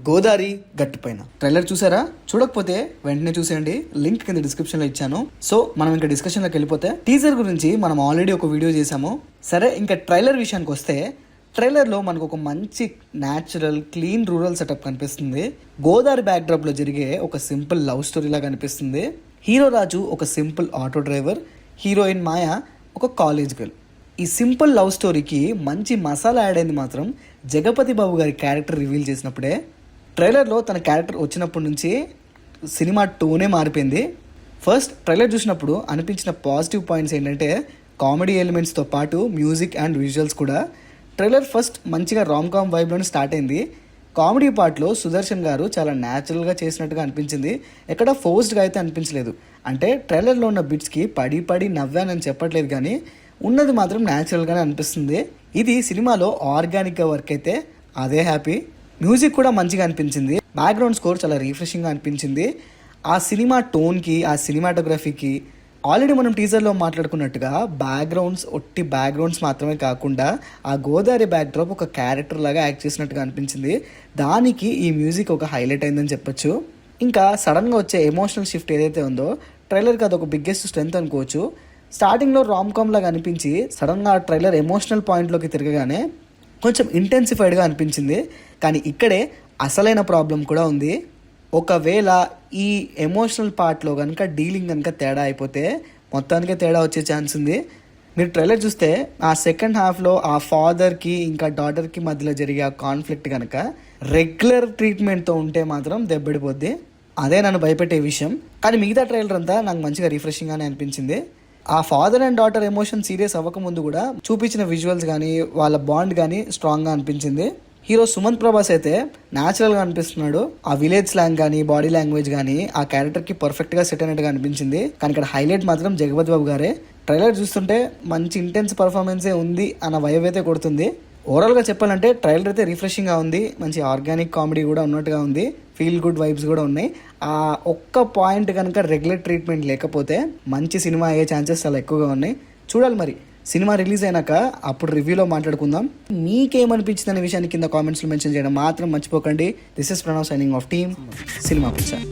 Godavari గట్టుపైన trailer చూసారా? చూడకపోతే వెంటనే చూసేయండి, లింక్ కింద డిస్క్రిప్షన్ లో ఇచ్చాను. సో మనం ఇంకా డిస్కషన్ లోకి వెళ్ళిపోతే, టీజర్ గురించి మనం ఆల్రెడీ ఒక వీడియో చేసాము. సరే, ఇంకా ట్రైలర్ విషయానికి వస్తే, ట్రైలర్లో మనకు ఒక మంచి న్యాచురల్ క్లీన్ రూరల్ సెటప్ కనిపిస్తుంది. గోదావరి బ్యాక్డ్రాప్లో జరిగే ఒక సింపుల్ లవ్ స్టోరీ లాగా కనిపిస్తుంది. హీరో రాజు ఒక సింపుల్ ఆటో డ్రైవర్, హీరోయిన్ మాయా ఒక కాలేజ్ గర్ల్. ఈ సింపుల్ లవ్ స్టోరీకి మంచి మసాలా యాడ్ అయింది మాత్రం జగపతి బాబు గారి క్యారెక్టర్ రివీల్ చేసినప్పుడే. ట్రైలర్లో తన క్యారెక్టర్ వచ్చినప్పటి నుంచి సినిమా టోనే మారిపోయింది. ఫస్ట్ ట్రైలర్ చూసినప్పుడు అనిపించిన పాజిటివ్ పాయింట్స్ ఏంటంటే, కామెడీ ఎలిమెంట్స్తో పాటు మ్యూజిక్ అండ్ విజువల్స్ కూడా. ట్రైలర్ ఫస్ట్ మంచిగా రామ్ కామ్ వైబ్లోనే స్టార్ట్ అయింది. కామెడీ పార్ట్లో సుదర్శన్ గారు చాలా న్యాచురల్గా చేసినట్టుగా అనిపించింది. ఎక్కడ ఫోర్స్డ్గా అయితే అనిపించలేదు. అంటే ట్రైలర్లో ఉన్న బిట్స్కి పడి పడి నవ్వానని చెప్పట్లేదు, కానీ ఉన్నది మాత్రం న్యాచురల్గానే అనిపిస్తుంది. ఇది సినిమాలో ఆర్గానిక్గా వర్క్ అయితే అదే హ్యాపీ. మ్యూజిక్ కూడా మంచిగా అనిపించింది. బ్యాక్గ్రౌండ్ స్కోర్ చాలా రిఫ్రెషింగ్గా అనిపించింది. ఆ సినిమా టోన్కి, ఆ సినిమాటోగ్రఫీకి, ఆల్రెడీ మనం టీజర్లో మాట్లాడుకున్నట్టుగా ఒట్టి బ్యాక్గ్రౌండ్స్ మాత్రమే కాకుండా ఆ గోదావరి బ్యాక్డ్రాప్ ఒక క్యారెక్టర్ లాగా యాక్ట్ చేసినట్టుగా అనిపించింది. దానికి ఈ మ్యూజిక్ ఒక హైలైట్ అయిందని చెప్పొచ్చు. ఇంకా సడన్గా వచ్చే ఎమోషనల్ షిఫ్ట్ ఏదైతే ఉందో ట్రైలర్కి అదొక బిగ్గెస్ట్ స్ట్రెంత్ అనుకోవచ్చు. స్టార్టింగ్లో రామ్ కామ్ లాగా అనిపించి సడన్గా ఆ ట్రైలర్ ఎమోషనల్ పాయింట్లోకి తిరగగానే కొంచెం ఇంటెన్సిఫైడ్గా అనిపించింది. కానీ ఇక్కడే అసలైన ప్రాబ్లం కూడా ఉంది. ఒకవేళ ఈ ఎమోషనల్ పార్ట్లో కనుక డీలింగ్ కనుక తేడా అయిపోతే మొత్తానికే తేడా వచ్చే ఛాన్స్ ఉంది. మీరు ట్రైలర్ చూస్తే ఆ సెకండ్ హాఫ్లో ఆ ఫాదర్కి ఇంకా డాటర్కి మధ్యలో జరిగే ఆ కాన్ఫ్లిక్ట్ కనుక రెగ్యులర్ ట్రీట్మెంట్తో ఉంటే మాత్రం దెబ్బడిపోద్ది. అదే నన్ను భయపెట్టే విషయం. కానీ మిగతా ట్రైలర్ అంతా నాకు మంచిగా రిఫ్రెషింగ్గానే అనిపించింది. ఆ father and daughter emotion serious అవ్వకముందు కూడా చూపించిన విజువల్స్ కానీ వాళ్ళ బాండ్ కానీ స్ట్రాంగ్గా అనిపించింది. హీరో సుమంత్ ప్రభాస్ అయితే న్యాచురల్గా అనిపిస్తున్నాడు. ఆ విలేజ్ స్లాంగ్ కానీ, బాడీ లాంగ్వేజ్ కానీ ఆ క్యారెక్టర్కి పర్ఫెక్ట్గా సెట్ అయినట్టుగా అనిపించింది. కానీ ఇక్కడ హైలైట్ మాత్రం జగపతి బాబు గారే. ట్రైలర్ చూస్తుంటే మంచి ఇంటెన్స్ పర్ఫార్మెన్సే ఉంది అన్న వైబ్ అయితే కొడుతుంది. ఓవరాల్గా చెప్పాలంటే ట్రైలర్ అయితే రిఫ్రెషింగ్గా ఉంది. మంచి ఆర్గానిక్ కామెడీ కూడా ఉన్నట్టుగా ఉంది. ఫీల్ గుడ్ వైబ్స్ కూడా ఉన్నాయి. ఆ ఒక్క పాయింట్ కనుక రెగ్యులర్ ట్రీట్మెంట్ లేకపోతే మంచి సినిమా అయ్యే ఛాన్సెస్ చాలా ఎక్కువగా ఉన్నాయి. చూడాలి మరి. సినిమా రిలీజ్ అయినాక అప్పుడు రివ్యూలో మాట్లాడుకుందాం. మీకేమనిపించింది అనే విషయాన్ని కింద కామెంట్స్లో మెన్షన్ చేయడం మాత్రం మర్చిపోకండి. This is Pranav signing off team cinema picture.